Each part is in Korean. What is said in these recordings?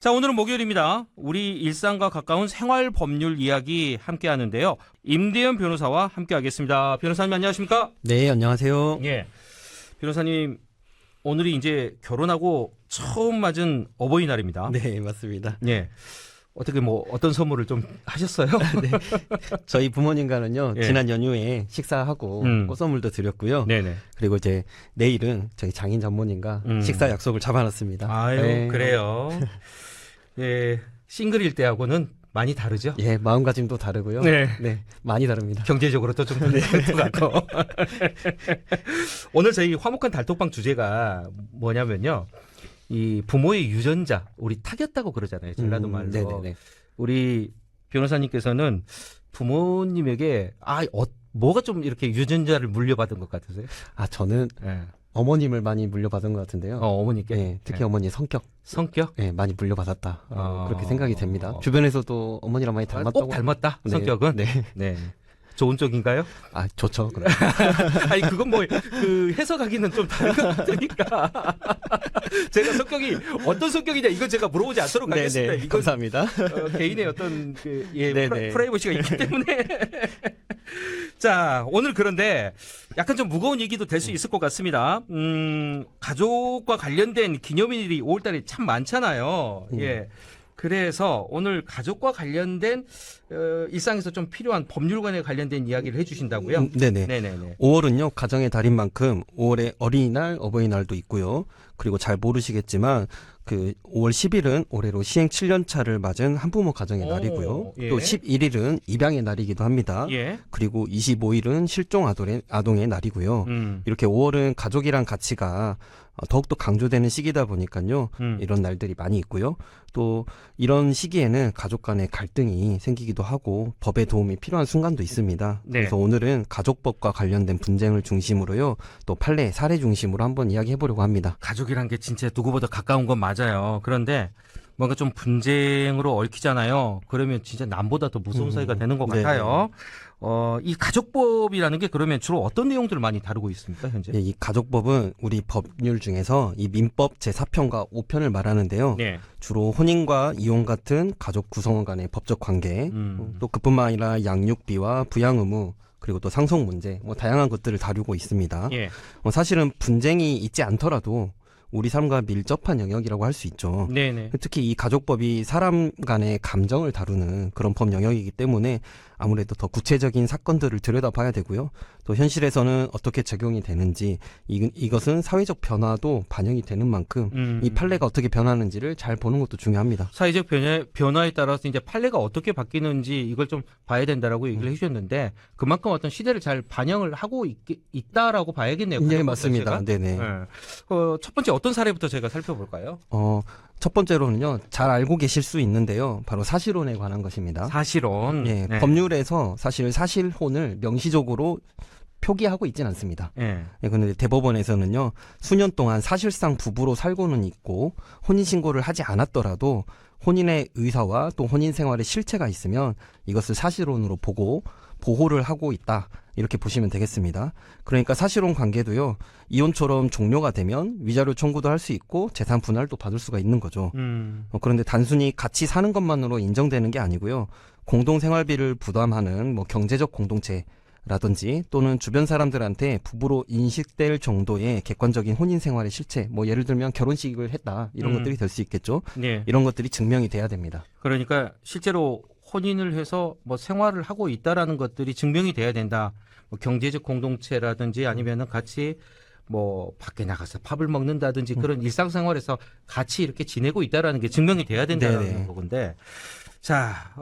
자, 오늘은 목요일입니다. 우리 일상과 가까운 생활 법률 이야기 함께 하는데요. 임대현 변호사와 함께 하겠습니다. 변호사님 안녕하십니까? 네, 안녕하세요. 예. 변호사님, 오늘이 이제 결혼하고 처음 맞은 어버이날입니다. 네, 맞습니다. 예. 어떻게 어떤 선물을 좀 하셨어요? 네. 저희 부모님과는요, 예. 지난 연휴에 식사하고 꽃 선물도 드렸고요. 네네. 그리고 이제 내일은 저희 장인 장모님과 식사 약속을 잡아놨습니다. 아유, 네. 그래요. 예. 싱글일 때하고는 많이 다르죠? 예, 마음가짐도 다르고요. 네. 네, 많이 다릅니다. 경제적으로도 좀 다른 것 같고. 오늘 저희 화목한 달톡방 주제가 뭐냐면요. 이 부모의 유전자, 우리 타겼다고 그러잖아요. 전라도 말로. 네네네. 우리 변호사님께서는 부모님에게 뭐가 좀 이렇게 유전자를 물려받은 것 같으세요? 저는 예. 어머님을 많이 물려받은 것 같은데요. 어머니께. 네, 특히 예. 어머니의 성격. 성격? 네, 많이 물려받았다. 그렇게 생각이 됩니다. 어. 주변에서도 어머니랑 많이 닮았다고. 꼭 닮았다. 네, 성격은. 네. 네. 좋은 쪽인가요? 좋죠. 그럼. 아니 그건 그 해석하기는 좀 다른 것 같으니까 제가 성격이 어떤 성격이냐 이건 제가 물어보지 않도록 하겠습니다. 네네. 이건 감사합니다. 개인의 어떤 네네. 프라이버시가 있기 때문에 자 오늘 그런데 약간 좀 무거운 얘기도 될 수 있을 것 같습니다. 가족과 관련된 기념일이 5월달에 참 많잖아요. 예. 그래서 오늘 가족과 관련된 일상에서 좀 필요한 법률관에 관련된 이야기를 해주신다고요? 네네. 네네네. 5월은요, 가정의 달인 만큼 5월에 어린이날, 어버이날도 있고요. 그리고 잘 모르시겠지만, 5월 10일은 올해로 시행 7년 차를 맞은 한부모 가정의 날이고요. 예. 또 11일은 입양의 날이기도 합니다. 예. 그리고 25일은 실종 아동의 날이고요. 이렇게 5월은 가족이란 가치가 더욱더 강조되는 시기다 보니까요. 이런 날들이 많이 있고요. 또 이런 시기에는 가족 간의 갈등이 생기기도 하고 법의 도움이 필요한 순간도 있습니다. 네. 그래서 오늘은 가족법과 관련된 분쟁을 중심으로요. 또 판례, 사례 중심으로 한번 이야기해 보려고 합니다. 가족이란 게 진짜 누구보다 가까운 건 맞아요. 그런데 뭔가 좀 분쟁으로 얽히잖아요. 그러면 진짜 남보다 더 무서운 사이가 되는 것 네네. 같아요. 이 가족법이라는 게 그러면 주로 어떤 내용들을 많이 다루고 있습니까, 현재? 예, 이 가족법은 우리 법률 중에서 이 민법 제4편과 5편을 말하는데요. 네. 주로 혼인과 이혼 같은 가족 구성원 간의 법적 관계, 또 그뿐만 아니라 양육비와 부양 의무, 그리고 또 상속 문제, 다양한 것들을 다루고 있습니다. 예. 사실은 분쟁이 있지 않더라도 우리 삶과 밀접한 영역이라고 할 수 있죠. 네네. 특히 이 가족법이 사람 간의 감정을 다루는 그런 법 영역이기 때문에 아무래도 더 구체적인 사건들을 들여다봐야 되고요. 또 현실에서는 어떻게 적용이 되는지 이것은 사회적 변화도 반영이 되는 만큼 이 판례가 어떻게 변하는지를 잘 보는 것도 중요합니다. 사회적 변화에 따라서 이제 판례가 어떻게 바뀌는지 이걸 좀 봐야 된다라고 얘기를 해주셨는데 그만큼 어떤 시대를 잘 반영을 하고 있다라고 봐야겠네요. 네, 가족법 맞습니다. 자체가. 네네. 네. 첫 번째 어떤 사례부터 저희가 살펴볼까요? 첫 번째로는요, 잘 알고 계실 수 있는데요. 바로 사실혼에 관한 것입니다. 사실혼. 예, 네. 법률에서 사실 사실혼을 명시적으로 표기하고 있진 않습니다. 예. 예, 근데 대법원에서는요, 수년 동안 사실상 부부로 살고는 있고, 혼인신고를 하지 않았더라도, 혼인의 의사와 또 혼인 생활의 실체가 있으면 이것을 사실혼으로 보고 보호를 하고 있다. 이렇게 보시면 되겠습니다. 그러니까 사실혼 관계도요, 이혼처럼 종료가 되면 위자료 청구도 할 수 있고 재산 분할도 받을 수가 있는 거죠. 그런데 단순히 같이 사는 것만으로 인정되는 게 아니고요. 공동생활비를 부담하는 경제적 공동체라든지 또는 주변 사람들한테 부부로 인식될 정도의 객관적인 혼인 생활의 실체, 예를 들면 결혼식을 했다. 이런 것들이 될 수 있겠죠. 네. 이런 것들이 증명이 돼야 됩니다. 그러니까 실제로 혼인을 해서 생활을 하고 있다라는 것들이 증명이 돼야 된다. 경제적 공동체라든지 아니면은 같이 밖에 나가서 밥을 먹는다든지 그런 일상생활에서 같이 이렇게 지내고 있다라는 게 증명이 돼야 된다는 건데. 자,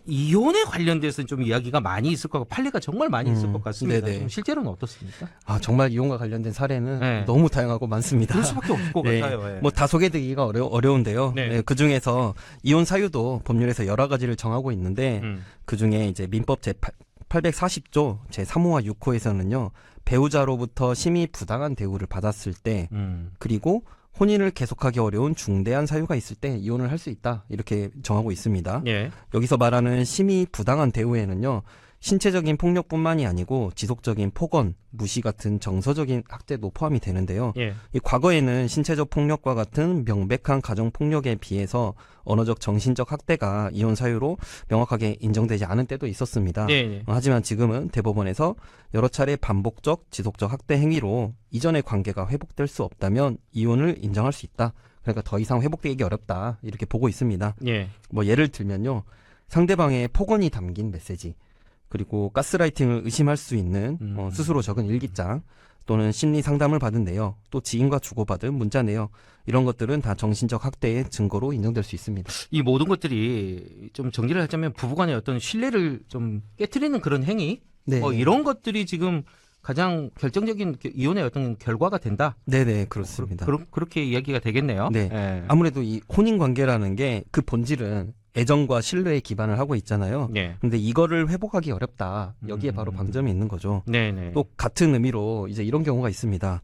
이혼에 관련돼서는 좀 이야기가 많이 있을 것 같고 판례가 정말 많이 있을 것 같습니다. 네네. 좀 실제로는 어떻습니까? 정말 이혼과 관련된 사례는 네. 너무 다양하고 많습니다. 그럴 수밖에 없을 것 네. 같아요. 예. 다 소개드리기가 어려운데요. 네. 네, 그 중에서 이혼 사유도 법률에서 여러 가지를 정하고 있는데 그 중에 이제 민법 제 840조 제 3호와 6호에서는요. 배우자로부터 심히 부당한 대우를 받았을 때 그리고 혼인을 계속하기 어려운 중대한 사유가 있을 때 이혼을 할 수 있다. 이렇게 정하고 있습니다. 예. 여기서 말하는 심히 부당한 대우에는요. 신체적인 폭력뿐만이 아니고 지속적인 폭언, 무시 같은 정서적인 학대도 포함이 되는데요. 예. 이 과거에는 신체적 폭력과 같은 명백한 가정 폭력에 비해서 언어적, 정신적 학대가 이혼 사유로 명확하게 인정되지 않은 때도 있었습니다. 네. 하지만 지금은 대법원에서 여러 차례 반복적, 지속적 학대 행위로 이전의 관계가 회복될 수 없다면 이혼을 인정할 수 있다. 그러니까 더 이상 회복되기 어렵다. 이렇게 보고 있습니다. 예. 뭐 예를 들면요. 상대방의 폭언이 담긴 메시지, 그리고 가스라이팅을 의심할 수 있는 스스로 적은 일기장, 또는 심리 상담을 받은 내역, 또 지인과 주고받은 문자 내역, 이런 것들은 다 정신적 학대의 증거로 인정될 수 있습니다. 이 모든 것들이 좀 정리를 하자면 부부간의 어떤 신뢰를 좀 깨트리는 그런 행위, 네. 이런 것들이 지금 가장 결정적인 이혼의 어떤 결과가 된다. 네네, 그렇습니다. 그렇게 이야기가 되겠네요. 네. 예. 아무래도 이 혼인 관계라는 게 그 본질은 애정과 신뢰에 기반을 하고 있잖아요. 네. 근데 이거를 회복하기 어렵다. 여기에 바로 방점이 있는 거죠. 네네. 또 같은 의미로 이제 이런 경우가 있습니다.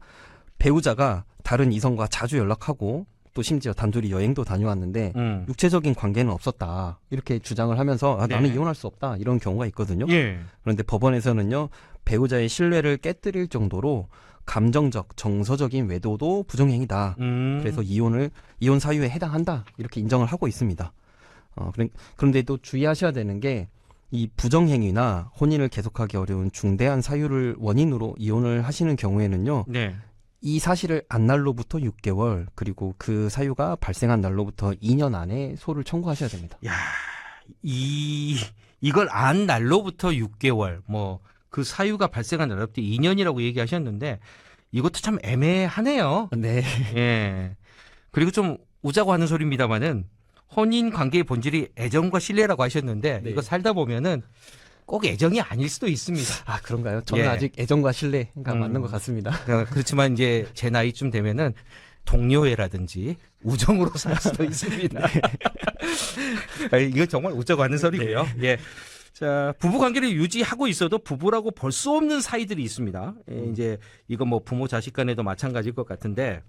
배우자가 다른 이성과 자주 연락하고 또 심지어 단둘이 여행도 다녀왔는데 육체적인 관계는 없었다. 이렇게 주장을 하면서 나는 네. 이혼할 수 없다. 이런 경우가 있거든요. 예. 그런데 법원에서는요. 배우자의 신뢰를 깨뜨릴 정도로 감정적, 정서적인 외도도 부정행위다. 그래서 이혼 사유에 해당한다. 이렇게 인정을 하고 있습니다. 그런데 또 주의하셔야 되는 게 이 부정행위나 혼인을 계속하기 어려운 중대한 사유를 원인으로 이혼을 하시는 경우에는요. 네. 이 사실을 안 날로부터 6개월, 그리고 그 사유가 발생한 날로부터 2년 안에 소를 청구하셔야 됩니다. 야, 이걸 안 날로부터 6개월, 그 사유가 발생한 날로부터 2년이라고 얘기하셨는데 이것도 참 애매하네요. 네. 예. 그리고 좀 우자고 하는 소리입니다만은 혼인 관계의 본질이 애정과 신뢰라고 하셨는데 네. 이거 살다 보면은 꼭 애정이 아닐 수도 있습니다. 아, 그런가요? 저는 예. 아직 애정과 신뢰가 맞는 것 같습니다. 그렇지만 이제 제 나이쯤 되면은 동료애라든지 우정으로 살 수도 있습니다. 이거 정말 우자고 하는 소리고요. 예. 자, 부부 관계를 유지하고 있어도 부부라고 볼 수 없는 사이들이 있습니다. 이제 이거 부모 자식 간에도 마찬가지일 것 같은데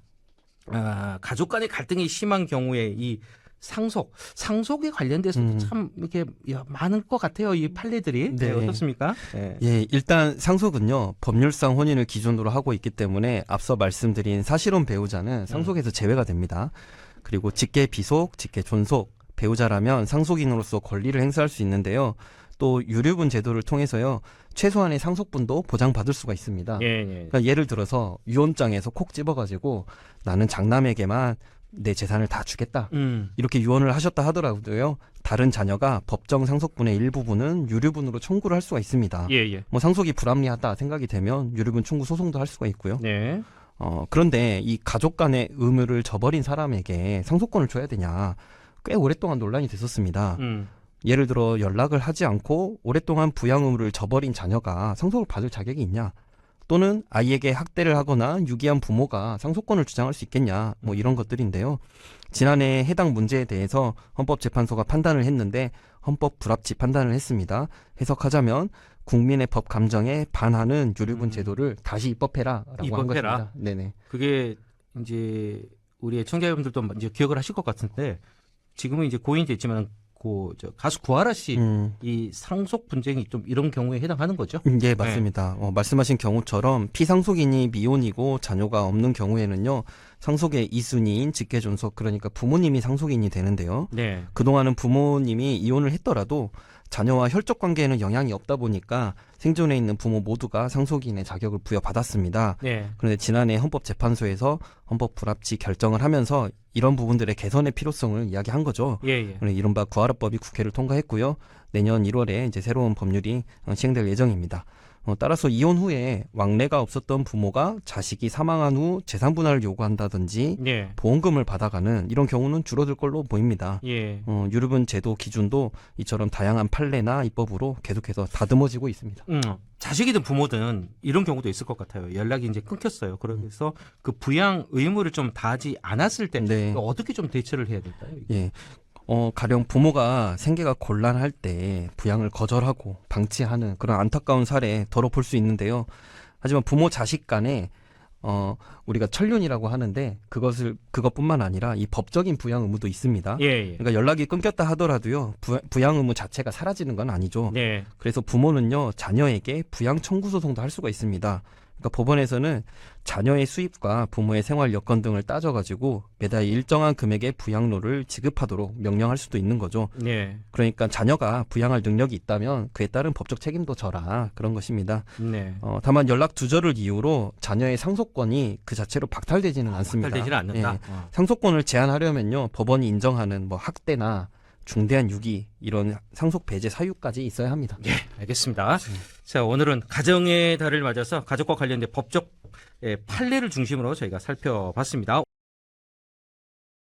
가족 간의 갈등이 심한 경우에 이 상속에 관련돼서도 참 이렇게 많은 것 같아요. 이 판례들이. 네. 어떻습니까? 네. 예, 일단 상속은요, 법률상 혼인을 기준으로 하고 있기 때문에 앞서 말씀드린 사실혼 배우자는 상속에서 제외가 됩니다. 그리고 직계 비속, 직계 존속, 배우자라면 상속인으로서 권리를 행사할 수 있는데요. 또 유류분 제도를 통해서요, 최소한의 상속분도 보장받을 수가 있습니다. 예. 그러니까 예를 들어서 유언장에서 콕 집어가지고 나는 장남에게만 내 재산을 다 주겠다. 이렇게 유언을 하셨다 하더라도요. 다른 자녀가 법정 상속분의 일부분은 유류분으로 청구를 할 수가 있습니다. 예. 상속이 불합리하다 생각이 되면 유류분 청구 소송도 할 수가 있고요. 네. 그런데 이 가족 간의 의무를 저버린 사람에게 상속권을 줘야 되냐. 꽤 오랫동안 논란이 됐었습니다. 예를 들어 연락을 하지 않고 오랫동안 부양 의무를 저버린 자녀가 상속을 받을 자격이 있냐. 또는 아이에게 학대를 하거나 유기한 부모가 상속권을 주장할 수 있겠냐, 이런 것들인데요. 지난해 해당 문제에 대해서 헌법재판소가 판단을 했는데 헌법 불합치 판단을 했습니다. 해석하자면 국민의 법 감정에 반하는 유류분 제도를 다시 입법해라라고 한 것입니다. 네네. 그게 이제 우리 청자 여러분들도 이제 기억을 하실 것 같은데 지금은 이제 고인이 됐지만 가수 구하라 씨 이 상속 분쟁이 좀 이런 경우에 해당하는 거죠? 예, 맞습니다. 말씀하신 경우처럼 피상속인이 미혼이고 자녀가 없는 경우에는요. 상속의 2순위인 직계존속, 그러니까 부모님이 상속인이 되는데요. 네. 그동안은 부모님이 이혼을 했더라도 자녀와 혈족 관계에는 영향이 없다 보니까 생존해 있는 부모 모두가 상속인의 자격을 부여받았습니다. 네. 그런데 지난해 헌법재판소에서 헌법 불합치 결정을 하면서 이런 부분들의 개선의 필요성을 이야기한 거죠. 예. 이른바 구하라법이 국회를 통과했고요. 내년 1월에 이제 새로운 법률이 시행될 예정입니다. 따라서 이혼 후에 왕래가 없었던 부모가 자식이 사망한 후 재산 분할을 요구한다든지 예. 보험금을 받아가는 이런 경우는 줄어들 걸로 보입니다. 예. 유류분 제도 기준도 이처럼 다양한 판례나 입법으로 계속해서 다듬어지고 있습니다. 자식이든 부모든 이런 경우도 있을 것 같아요. 연락이 이제 끊겼어요. 그래서 그 부양 의무를 좀 다하지 않았을 때 네. 어떻게 좀 대처를 해야 될까요? 예. 가령 부모가 생계가 곤란할 때 부양을 거절하고 방치하는 그런 안타까운 사례 더러 볼 수 있는데요. 하지만 부모 자식 간에 우리가 천륜이라고 하는데 그것뿐만 아니라 이 법적인 부양 의무도 있습니다. 예, 예. 그러니까 연락이 끊겼다 하더라도요. 부양 의무 자체가 사라지는 건 아니죠. 네. 그래서 부모는요. 자녀에게 부양 청구 소송도 할 수가 있습니다. 그러니까 법원에서는 자녀의 수입과 부모의 생활 여건 등을 따져가지고 매달 일정한 금액의 부양료를 지급하도록 명령할 수도 있는 거죠. 네. 그러니까 자녀가 부양할 능력이 있다면 그에 따른 법적 책임도 져라 그런 것입니다. 네. 다만 연락 두절을 이유로 자녀의 상속권이 그 자체로 박탈되지는 않습니다. 박탈되지는 않는다. 예. 상속권을 제한하려면요 법원이 인정하는 뭐 학대나 중대한 유기 이런 상속 배제 사유까지 있어야 합니다. 예, 알겠습니다. 자, 오늘은 가정의 달을 맞아서 가족과 관련된 법적 판례를 중심으로 저희가 살펴봤습니다.